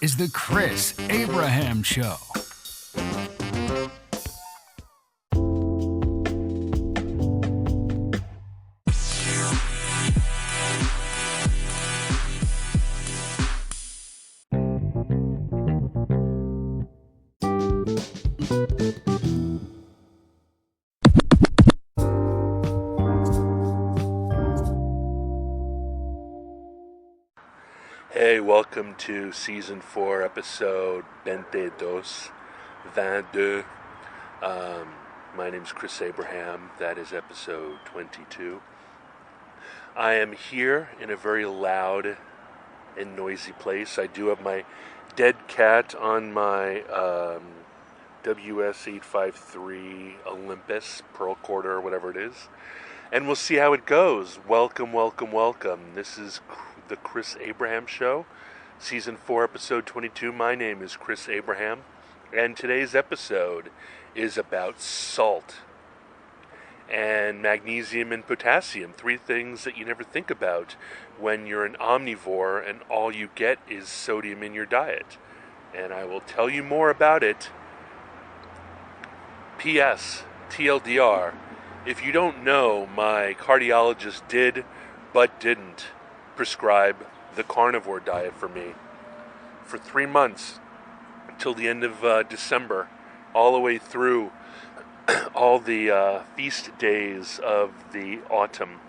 is the Chris Abraham Show. Hey, welcome to Season 4, Episode 22. My name's Chris Abraham. That is Episode 22. I am here in a very loud and noisy place. I do have my dead cat on my WS853 Olympus Pearl Quarter or whatever it is. And we'll see how it goes. Welcome. This is the Chris Abraham Show, Season 4, Episode 22. My name is Chris Abraham, and today's episode is about salt and magnesium and potassium, three things that you never think about when you're an omnivore and all you get is sodium in your diet. And I will tell you more about it. P.S. TLDR, if you don't know, my cardiologist did but didn't prescribe the carnivore diet for me for 3 months till the end of December, all the way through all the feast days of the autumn,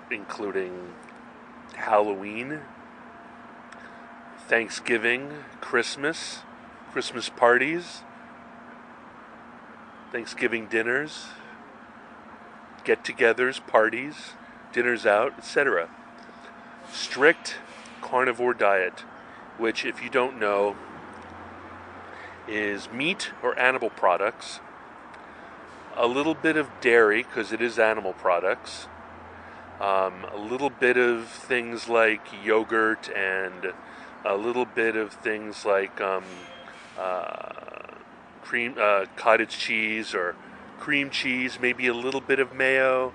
including Halloween, Thanksgiving, Christmas parties, Thanksgiving dinners, get-togethers, parties, dinners out, etc. Strict carnivore diet, which, if you don't know, is meat or animal products, a little bit of dairy, because it is animal products, a little bit of things like yogurt, and a little bit of things like cottage cheese or cream cheese, maybe a little bit of mayo,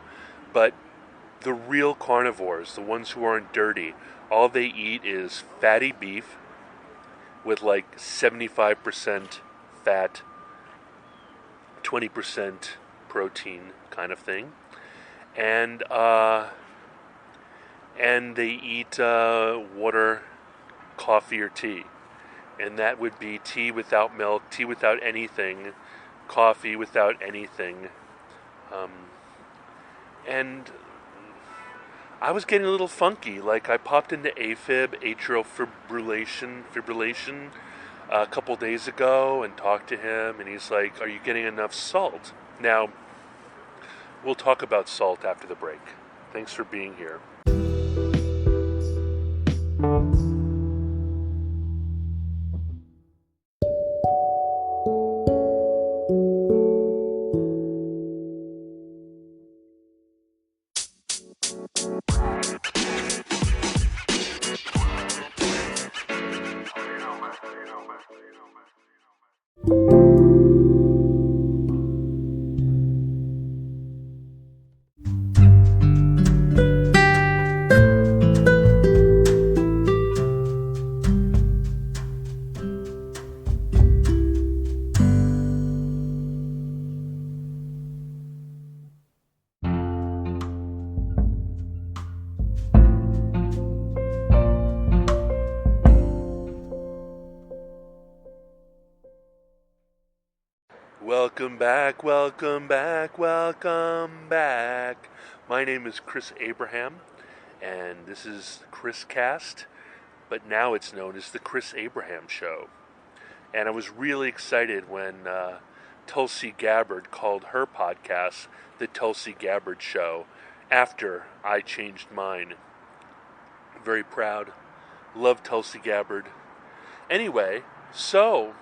but the real carnivores, the ones who aren't dirty, all they eat is fatty beef with like 75% fat, 20% protein kind of thing. And they eat water, coffee, or tea. And that would be tea without milk, tea without anything, coffee without anything. And I was getting a little funky. Like, I popped into AFib, atrial fibrillation, a couple days ago and talked to him, and he's like, "Are you getting enough salt?" Now, we'll talk about salt after the break. Thanks for being here. Welcome back. My name is Chris Abraham, and this is Chris Cast, but now it's known as the Chris Abraham Show. And I was really excited when Tulsi Gabbard called her podcast the Tulsi Gabbard Show after I changed mine. Very proud. Love Tulsi Gabbard. Anyway, so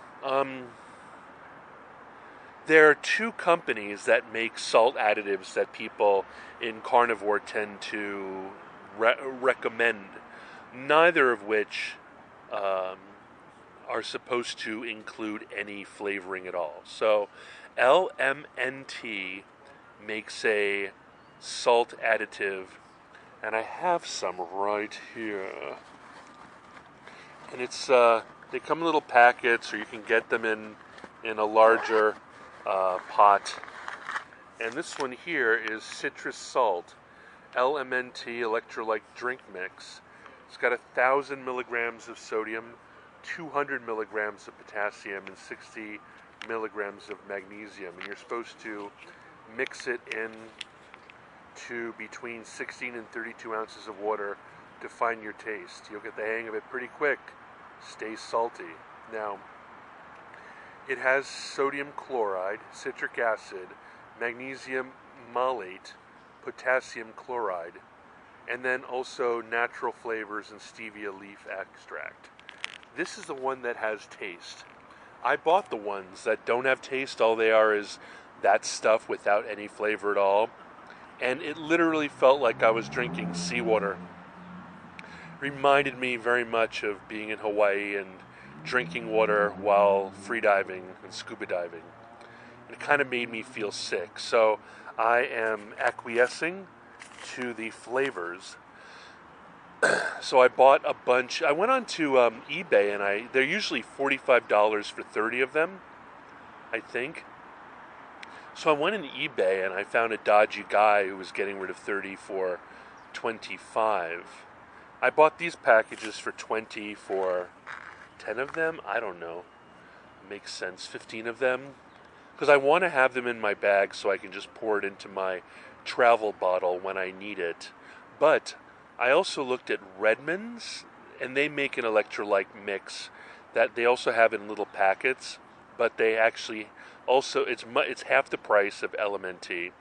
there are two companies that make salt additives that people in carnivore tend to recommend, neither of which are supposed to include any flavoring at all. So LMNT makes a salt additive, and I have some right here. And it's they come in little packets, or you can get them in a larger pot. And this one here is citrus salt, LMNT Electrolyte drink mix. It's got 1,000 milligrams of sodium, 200 milligrams of potassium, and 60 milligrams of magnesium. And you're supposed to mix it in to between 16 and 32 ounces of water to find your taste. You'll get the hang of it pretty quick. Stay salty. Now, it has sodium chloride, citric acid, magnesium malate, potassium chloride, and then also natural flavors and stevia leaf extract. This is the one that has taste. I bought the ones that don't have taste. All they are is that stuff without any flavor at all. And it literally felt like I was drinking seawater. Reminded me very much of being in Hawaii and drinking water while freediving and scuba diving. It kind of made me feel sick. So I am acquiescing to the flavors. So I bought a bunch. I went on to eBay, and they're usually $45 for 30 of them, I think. So I went into eBay, and I found a dodgy guy who was getting rid of 30 for 25. I bought these packages for 20 for 10 of them. I don't know. Makes sense. 15 of them. Because I want to have them in my bag so I can just pour it into my travel bottle when I need it. But I also looked at Redmond's, and they make an electrolyte mix that they also have in little packets, but they actually also, it's half the price of LMNT.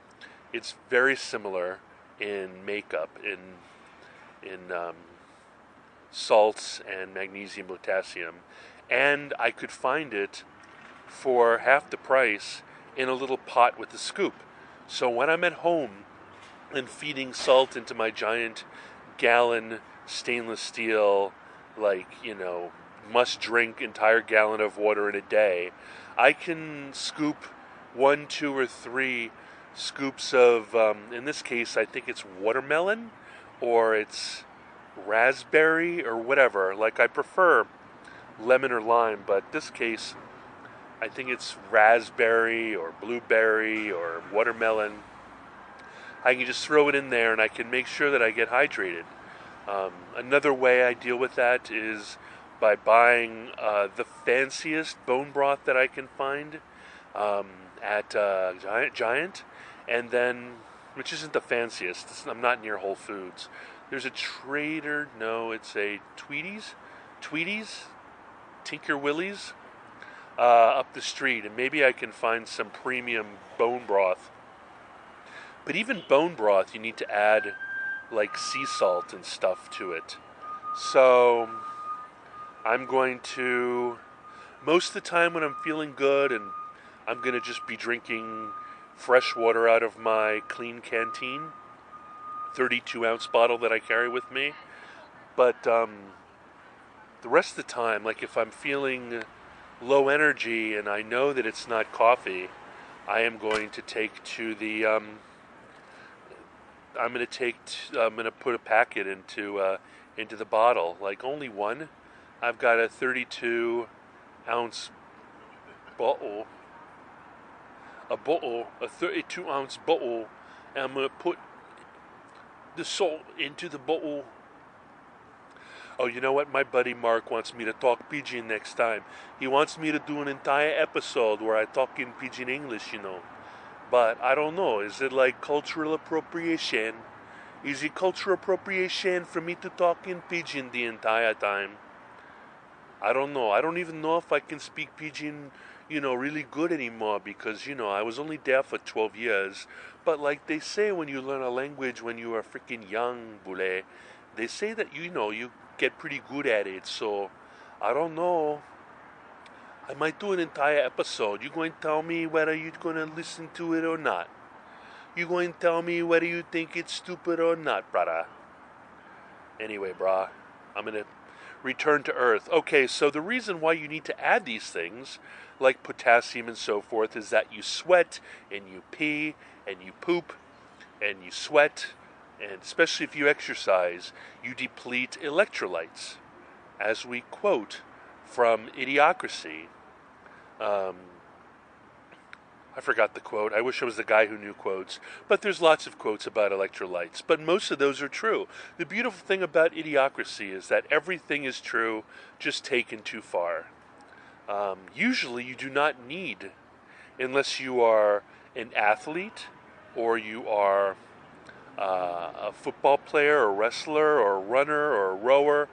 It's very similar in makeup, in salts and magnesium, potassium, and I could find it for half the price in a little pot with a scoop. So when I'm at home and feeding salt into my giant gallon stainless steel, must drink entire gallon of water in a day, I can scoop 1, 2, or 3 scoops of, in this case, I think it's watermelon, or it's raspberry, or whatever. Like, I prefer lemon or lime, but this case, I think it's raspberry, or blueberry, or watermelon. I can just throw it in there, and I can make sure that I get hydrated. Another way I deal with that is by buying the fanciest bone broth that I can find at Giant, and then, which isn't the fanciest. I'm not near Whole Foods. There's a it's a Tweeties, Tinker Willie's, up the street, and maybe I can find some premium bone broth. But even bone broth, you need to add like sea salt and stuff to it. So I'm going to, most of the time when I'm feeling good, and I'm going to just be drinking fresh water out of my clean canteen, 32-ounce bottle that I carry with me. But the rest of the time, like if I'm feeling low energy and I know that it's not coffee, I am going to take to the, I'm going to put a packet into the bottle, like only one. I've got a 32-ounce bottle, a 32-ounce bottle, and I'm going to put the salt into the bottle. Oh, you know what? My buddy Mark wants me to talk Pidgin next time. He wants me to do an entire episode where I talk in Pidgin English, But I don't know. Is it like cultural appropriation? Is it cultural appropriation for me to talk in Pidgin the entire time? I don't know. I don't even know if I can speak Pidgin, really good anymore because, I was only there for 12 years. But like they say when you learn a language when you are freaking young, boule, they say that, you get pretty good at it. So, I don't know. I might do an entire episode. You going to tell me whether you're going to listen to it or not? You going to tell me whether you think it's stupid or not, brother? Anyway, brah, I'm going to return to earth. Okay, so the reason why you need to add these things, like potassium and so forth, is that you sweat and you pee and you poop and you sweat, and especially if you exercise, you deplete electrolytes. as we quote from Idiocracy. I forgot the quote. I wish I was the guy who knew quotes. But there's lots of quotes about electrolytes. But most of those are true. The beautiful thing about Idiocracy is that everything is true, just taken too far. Usually you do not need, unless you are an athlete or you are a football player or wrestler or a runner or a rower,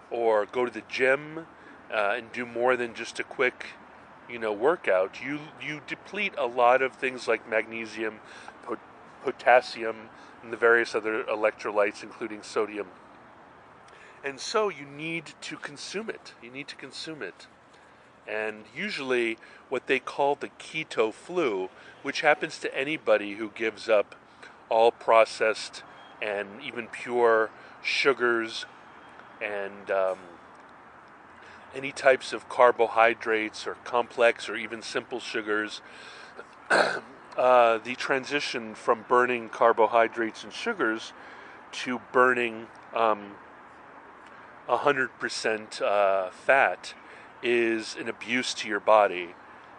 or go to the gym and do more than just a quick workout. You deplete a lot of things like magnesium, potassium, and the various other electrolytes, including sodium. And so you need to consume it. And usually what they call the Keto Flu, which happens to anybody who gives up all processed and even pure sugars and any types of carbohydrates or complex or even simple sugars, the transition from burning carbohydrates and sugars to burning 100% fat is an abuse to your body.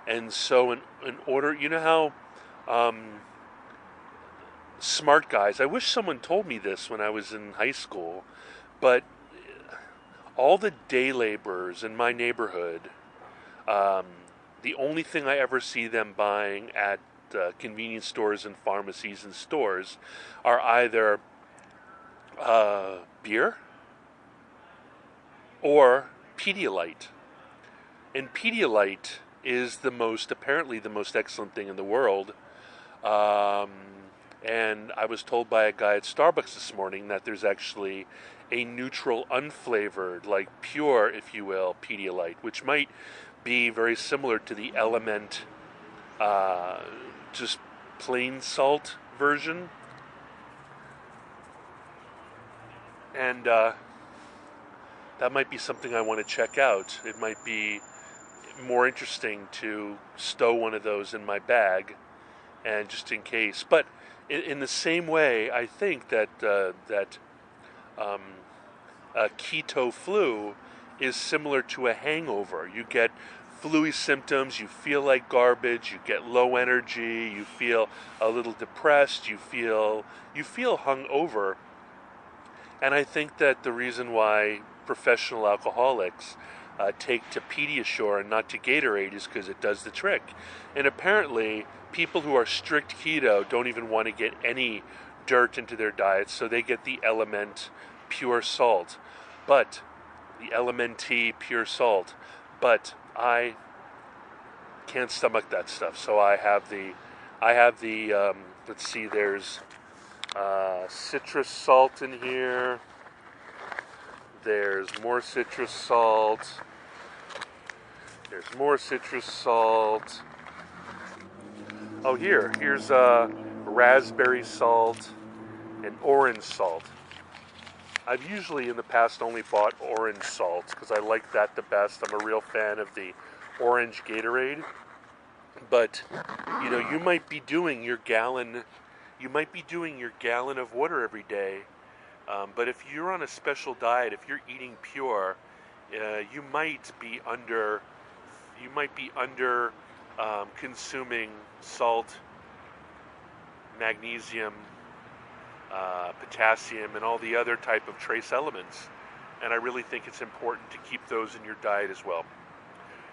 And so in order, how smart guys, I wish someone told me this when I was in high school, but all the day laborers in my neighborhood, the only thing I ever see them buying at convenience stores and pharmacies and stores are either beer or Pedialyte. And Pedialyte is apparently the most excellent thing in the world. And I was told by a guy at Starbucks this morning that there's actually a neutral, unflavored, like pure, if you will, Pedialyte, which might be very similar to the LMNT, just plain salt version. And that might be something I want to check out. It might be more interesting to stow one of those in my bag, and just in case. But in the same way, I think that Keto Flu is similar to a hangover. You get flu-y symptoms, you feel like garbage, you get low energy, you feel a little depressed, you feel hungover. And I think that the reason why professional alcoholics take to Pediasure and not to Gatorade is because it does the trick. And apparently, people who are strict keto don't even want to get any dirt into their diets, so they get the LMNT pure salt, but the LMNT pure salt. But I can't stomach that stuff, so I have the let's see, there's citrus salt in here. There's more citrus salt. There's more citrus salt. Oh, here's raspberry salt and orange salt. I've usually in the past only bought orange salt because I like that the best. I'm a real fan of the orange Gatorade. But you might be doing your gallon of water every day. But if you're on a special diet, if you're eating pure, you might be under consuming salt, magnesium, potassium, and all the other type of trace elements. And I really think it's important to keep those in your diet as well.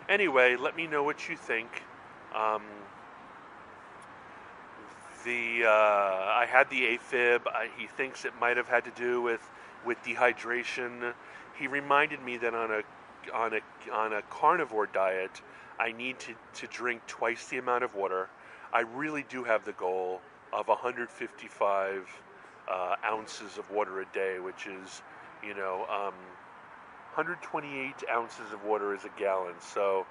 Anyway, let me know what you think. I had the AFib. He thinks it might have had to do with dehydration. He reminded me that on a carnivore diet, I need to drink twice the amount of water. I really do have the goal of 155 ounces of water a day, which is 128 ounces of water is a gallon. So,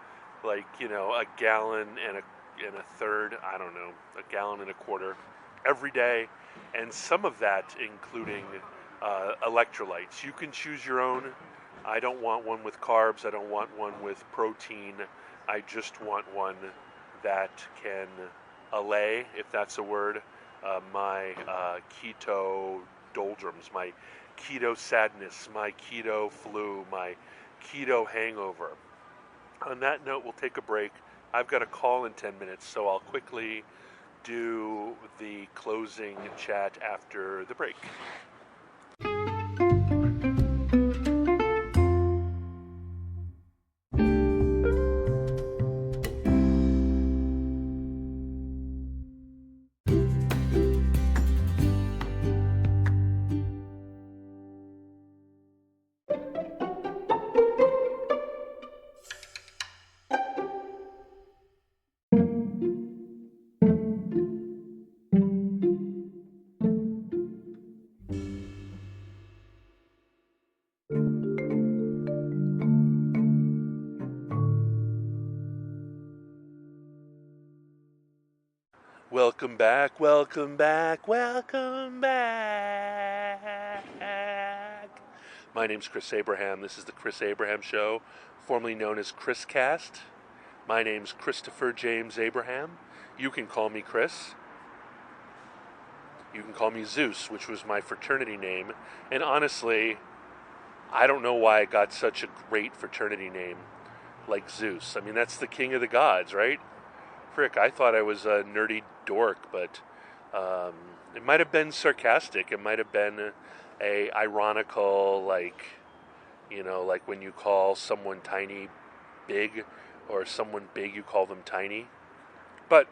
a gallon and a third, I don't know, a gallon and a quarter every day, and some of that including electrolytes. You can choose your own. I don't want one with carbs. I don't want one with protein. I just want one that can allay, if that's a word, my keto doldrums, my keto sadness, my keto flu, my keto hangover. On that note, we'll take a break. I've got a call in 10 minutes, so I'll quickly do the closing chat after the break. Welcome back, welcome back, welcome back. My name's Chris Abraham. This is the Chris Abraham Show, formerly known as Chris Cast. My name's Christopher James Abraham. You can call me Chris. You can call me Zeus, which was my fraternity name. And honestly, I don't know why I got such a great fraternity name like Zeus. I mean, that's the king of the gods, right? Frick, I thought I was a nerdy dork, but it might have been sarcastic. It might have been a ironical, like when you call someone tiny big, or someone big you call them tiny. But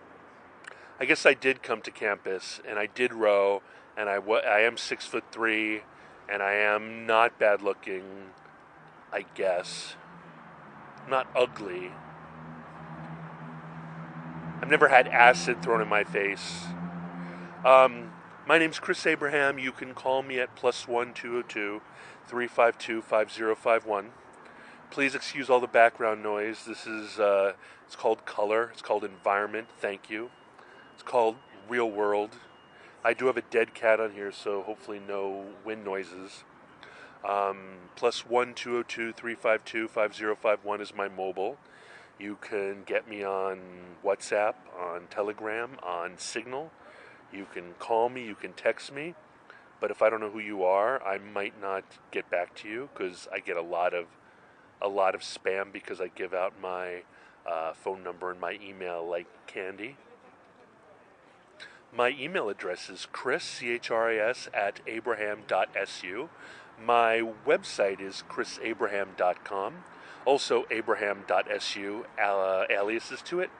I guess I did come to campus, and I did row, and I am 6'3", and I am not bad looking, I guess. Not ugly. I've never had acid thrown in my face. My name's Chris Abraham. You can call me at +1 202 352 5051. Please excuse all the background noise. This is it's called color. It's called environment. Thank you. It's called real world. I do have a dead cat on here, so hopefully no wind noises. +1 202 352 5051 is my mobile. You can get me on WhatsApp, on Telegram, on Signal. You can call me, you can text me. But if I don't know who you are, I might not get back to you, because I get a lot of spam, because I give out my phone number and my email like candy. My email address is chris, CHRIS, @abraham.su. My website is chrisabraham.com. Also abraham.su, aliases to it.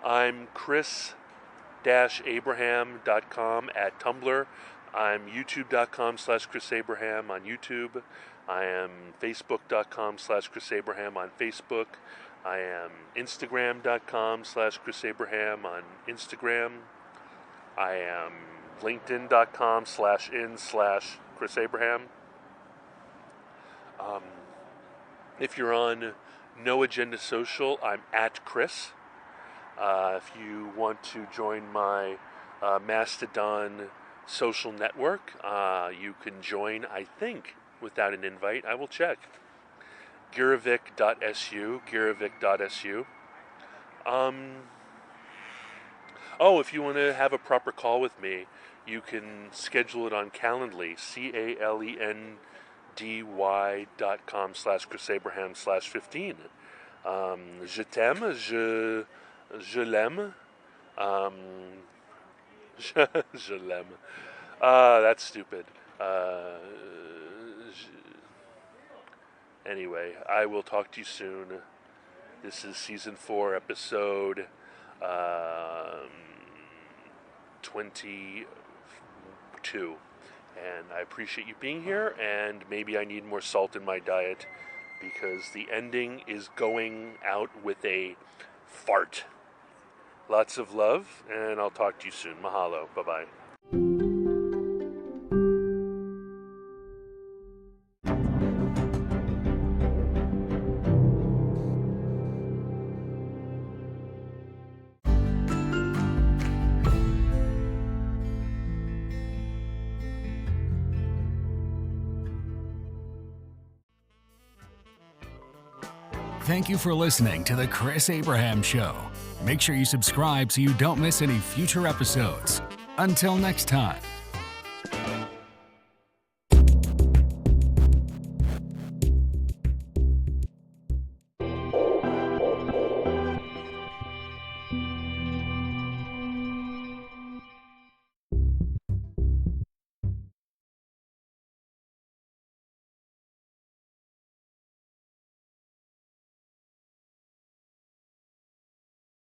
I'm chris-abraham.com at Tumblr. I'm youtube.com/chrisabraham on YouTube. I am facebook.com/chrisabraham on Facebook. I am instagram.com/chrisabraham on Instagram. I am linkedin.com/in/chrisabraham. If you're on No Agenda Social, I'm at Chris. If you want to join my Mastodon social network, you can join, I think, without an invite. I will check. Girovic.su. If you want to have a proper call with me, you can schedule it on Calendly, CALENDY.com/chrisabraham/15. Je t'aime, je l'aime. Je l'aime. That's stupid. Anyway, I will talk to you soon. This is season 4, episode 22. And I appreciate you being here, and maybe I need more salt in my diet, because the ending is going out with a fart. Lots of love, and I'll talk to you soon. Mahalo. Bye-bye. Thank you for listening to The Chris Abraham Show. Make sure you subscribe so you don't miss any future episodes. Until next time.